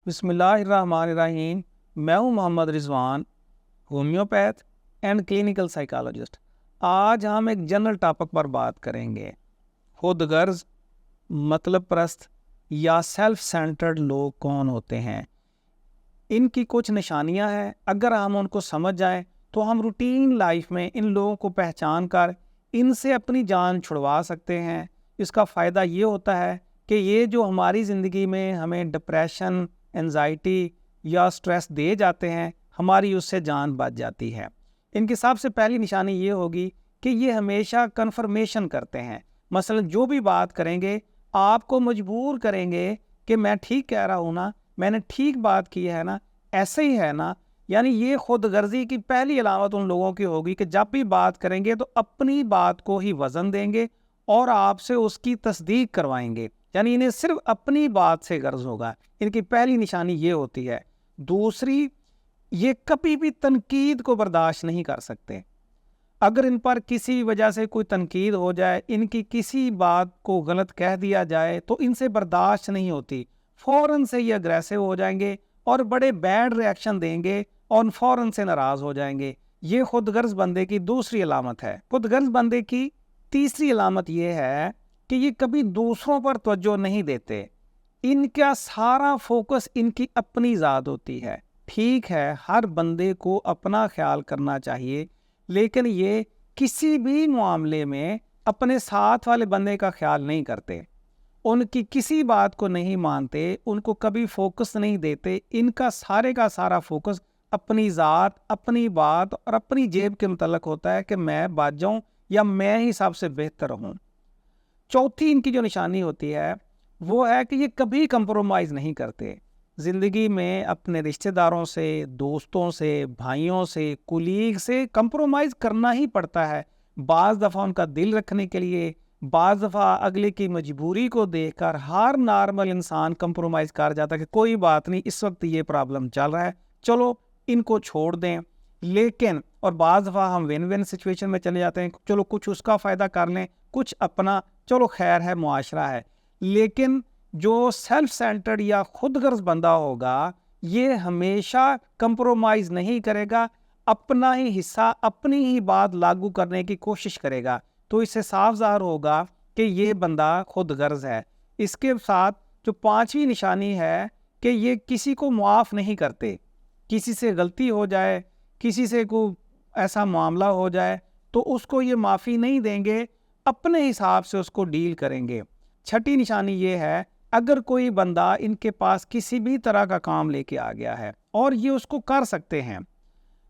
بسم اللہ الرحمن الرحیم۔ میں ہوں محمد رضوان، ہومیوپیتھ اینڈ کلینکل سائیکالوجسٹ۔ آج ہم ایک جنرل ٹاپک پر بات کریں گے۔ خود غرض، مطلب پرست یا سیلف سینٹرڈ لوگ کون ہوتے ہیں؟ ان کی کچھ نشانیاں ہیں، اگر ہم ان کو سمجھ جائیں تو ہم روٹین لائف میں ان لوگوں کو پہچان کر ان سے اپنی جان چھڑوا سکتے ہیں۔ اس کا فائدہ یہ ہوتا ہے کہ یہ جو ہماری زندگی میں ہمیں ڈپریشن، انزائٹی یا سٹریس دے جاتے ہیں، ہماری اس سے جان بچ جاتی ہے۔ ان کی سب سے پہلی نشانی یہ ہوگی کہ یہ ہمیشہ کنفرمیشن کرتے ہیں۔ مثلا جو بھی بات کریں گے آپ کو مجبور کریں گے کہ میں ٹھیک کہہ رہا ہوں نا، میں نے ٹھیک بات کی ہے نا، ایسے ہی ہے نا۔ یعنی یہ خود غرضی کی پہلی علامت ان لوگوں کی ہوگی کہ جب بھی بات کریں گے تو اپنی بات کو ہی وزن دیں گے اور آپ سے اس کی تصدیق کروائیں گے۔ یعنی انہیں صرف اپنی بات سے غرض ہوگا۔ ان کی پہلی نشانی یہ ہوتی ہے۔ دوسری، یہ کبھی بھی تنقید کو برداشت نہیں کر سکتے۔ اگر ان پر کسی وجہ سے کوئی تنقید ہو جائے، ان کی کسی بات کو غلط کہہ دیا جائے تو ان سے برداشت نہیں ہوتی، فوراً سے یہ اگریسو ہو جائیں گے اور بڑے بیڈ ری ایکشن دیں گے اور فوراً سے ناراض ہو جائیں گے۔ یہ خود غرض بندے کی دوسری علامت ہے۔ خود غرض بندے کی تیسری علامت یہ ہے کہ یہ کبھی دوسروں پر توجہ نہیں دیتے۔ ان کا سارا فوکس ان کی اپنی ذات ہوتی ہے۔ ٹھیک ہے، ہر بندے کو اپنا خیال کرنا چاہیے، لیکن یہ کسی بھی معاملے میں اپنے ساتھ والے بندے کا خیال نہیں کرتے، ان کی کسی بات کو نہیں مانتے، ان کو کبھی فوکس نہیں دیتے۔ ان کا سارا فوکس اپنی ذات، اپنی بات اور اپنی جیب کے متعلق ہوتا ہے کہ میں بچ جاؤں یا میں ہی سب سے بہتر ہوں۔ چوتھی ان کی جو نشانی ہوتی ہے وہ ہے کہ یہ کبھی کمپرومائز نہیں کرتے۔ زندگی میں اپنے رشتہ داروں سے، دوستوں سے، بھائیوں سے، کولیگ سے کمپرومائز کرنا ہی پڑتا ہے۔ بعض دفعہ ان کا دل رکھنے کے لیے، بعض دفعہ اگلے کی مجبوری کو دیکھ کر ہر نارمل انسان کمپرومائز کر جاتا ہے کہ کوئی بات نہیں، اس وقت یہ پرابلم چل رہا ہے، چلو ان کو چھوڑ دیں۔ لیکن اور بعض دفعہ ہم ون ون سچویشن میں چلے جاتے ہیں، چلو کچھ اس کا فائدہ کر لیں، کچھ اپنا، چلو خیر ہے، معاشرہ ہے۔ لیکن جو سیلف سینٹرڈ یا خود غرض بندہ ہوگا، یہ ہمیشہ کمپرومائز نہیں کرے گا، اپنا ہی حصہ، اپنی ہی بات لاگو کرنے کی کوشش کرے گا۔ تو اس سے صاف ظاہر ہوگا کہ یہ بندہ خود غرض ہے۔ اس کے ساتھ جو پانچویں نشانی ہے کہ یہ کسی کو معاف نہیں کرتے۔ کسی سے غلطی ہو جائے، کسی سے کوئی ایسا معاملہ ہو جائے تو اس کو یہ معافی نہیں دیں گے، اپنے حساب سے اس کو ڈیل کریں گے۔ چھٹی نشانی یہ ہے، اگر کوئی بندہ ان کے پاس کسی بھی طرح کا کام لے کے آ گیا ہے اور یہ اس کو کر سکتے ہیں،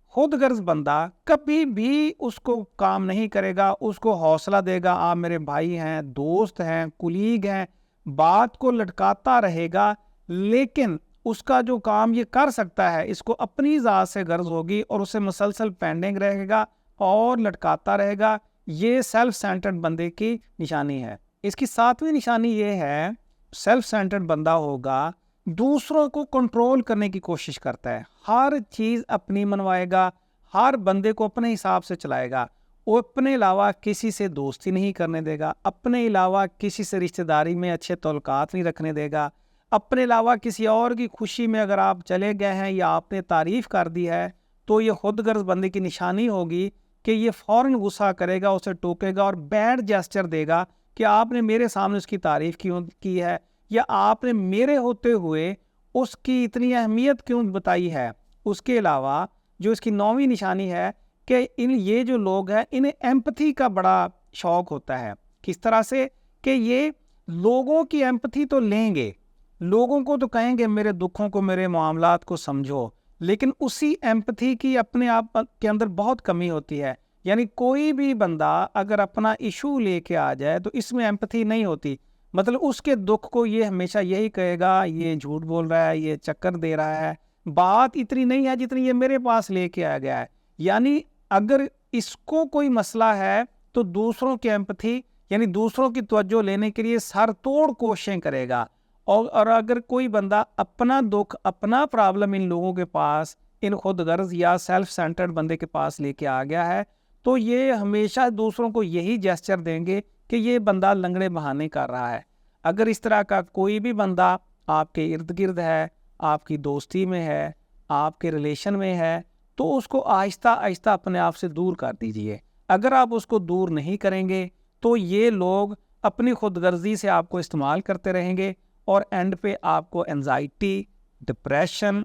خود غرض بندہ کبھی بھی اس کو کام نہیں کرے گا، اس کو حوصلہ دے گا، آپ میرے بھائی ہیں، دوست ہیں، کولیگ ہیں، بات کو لٹکاتا رہے گا، لیکن اس کا جو کام یہ کر سکتا ہے اس کو اپنی ذات سے غرض ہوگی اور اسے مسلسل پینڈنگ رہے گا اور لٹکاتا رہے گا۔ یہ سیلف سینٹرڈ بندے کی نشانی ہے۔ اس کی ساتویں نشانی یہ ہے، سیلف سینٹرڈ بندہ ہوگا، دوسروں کو کنٹرول کرنے کی کوشش کرتا ہے، ہر چیز اپنی منوائے گا، ہر بندے کو اپنے حساب سے چلائے گا، وہ اپنے علاوہ کسی سے دوستی نہیں کرنے دے گا، اپنے علاوہ کسی سے رشتہ داری میں اچھے تعلقات نہیں رکھنے دے گا، اپنے علاوہ کسی اور کی خوشی میں اگر آپ چلے گئے ہیں یا آپ نے تعریف کر دی ہے تو یہ خود غرض بندے کی نشانی ہوگی کہ یہ فوراً غصہ کرے گا، اسے ٹوکے گا اور بیڈ جیسچر دے گا کہ آپ نے میرے سامنے اس کی تعریف کیوں کی ہے، یا آپ نے میرے ہوتے ہوئے اس کی اتنی اہمیت کیوں بتائی ہے۔ اس کے علاوہ جو اس کی نویں نشانی ہے کہ یہ جو لوگ ہیں انہیں ایمپتھی کا بڑا شوق ہوتا ہے۔ کس طرح سے کہ یہ لوگوں کی ایمپتھی تو لیں گے، لوگوں کو تو کہیں گے میرے دکھوں کو، میرے معاملات کو سمجھو، لیکن اسی ایمپتھی کی اپنے آپ کے اندر بہت کمی ہوتی ہے۔ یعنی کوئی بھی بندہ اگر اپنا ایشو لے کے آ جائے تو اس میں ایمپتھی نہیں ہوتی، مطلب اس کے دکھ کو یہ ہمیشہ یہی کہے گا یہ جھوٹ بول رہا ہے، یہ چکر دے رہا ہے، بات اتنی نہیں ہے جتنی یہ میرے پاس لے کے آ گیا ہے۔ یعنی اگر اس کو کوئی مسئلہ ہے تو دوسروں کی ایمپتھی یعنی دوسروں کی توجہ لینے کے لیے سر توڑ کوششیں کرے گا، اور اگر کوئی بندہ اپنا دکھ، اپنا پرابلم ان لوگوں کے پاس، ان خود غرض یا سیلف سینٹرڈ بندے کے پاس لے کے آ گیا ہے تو یہ ہمیشہ دوسروں کو یہی جیسچر دیں گے کہ یہ بندہ لنگڑے بہانے کر رہا ہے۔ اگر اس طرح کا کوئی بھی بندہ آپ کے ارد گرد ہے، آپ کی دوستی میں ہے، آپ کے ریلیشن میں ہے، تو اس کو آہستہ آہستہ اپنے آپ سے دور کر دیجئے۔ اگر آپ اس کو دور نہیں کریں گے تو یہ لوگ اپنی خود غرضی سے آپ کو استعمال کرتے رہیں گے اور اینڈ پہ آپ کو انزائٹی، ڈپریشن،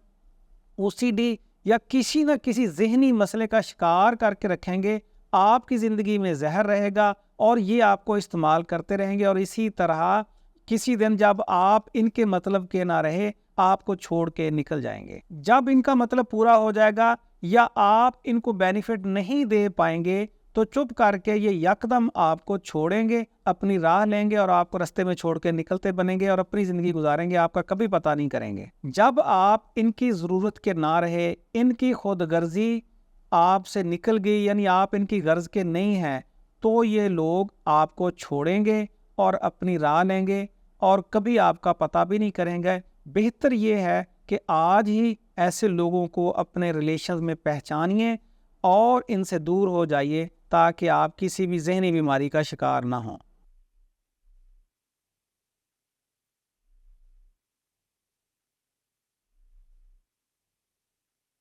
OCD یا کسی نہ کسی ذہنی مسئلے کا شکار کر کے رکھیں گے۔ آپ کی زندگی میں زہر رہے گا اور یہ آپ کو استعمال کرتے رہیں گے، اور اسی طرح کسی دن جب آپ ان کے مطلب کے نہ رہے آپ کو چھوڑ کے نکل جائیں گے۔ جب ان کا مطلب پورا ہو جائے گا یا آپ ان کو بینیفٹ نہیں دے پائیں گے تو چپ کر کے یہ یکدم آپ کو چھوڑیں گے، اپنی راہ لیں گے اور آپ کو رستے میں چھوڑ کے نکلتے بنیں گے اور اپنی زندگی گزاریں گے، آپ کا کبھی پتہ نہیں کریں گے۔ جب آپ ان کی ضرورت کے نہ رہے، ان کی خود غرضی آپ سے نکل گئی، یعنی آپ ان کی غرض کے نہیں ہیں، تو یہ لوگ آپ کو چھوڑیں گے اور اپنی راہ لیں گے اور کبھی آپ کا پتہ بھی نہیں کریں گے۔ بہتر یہ ہے کہ آج ہی ایسے لوگوں کو اپنے ریلیشنز میں پہچانیے اور ان سے دور ہو جائیے تاکہ آپ کسی بھی ذہنی بیماری کا شکار نہ ہوں۔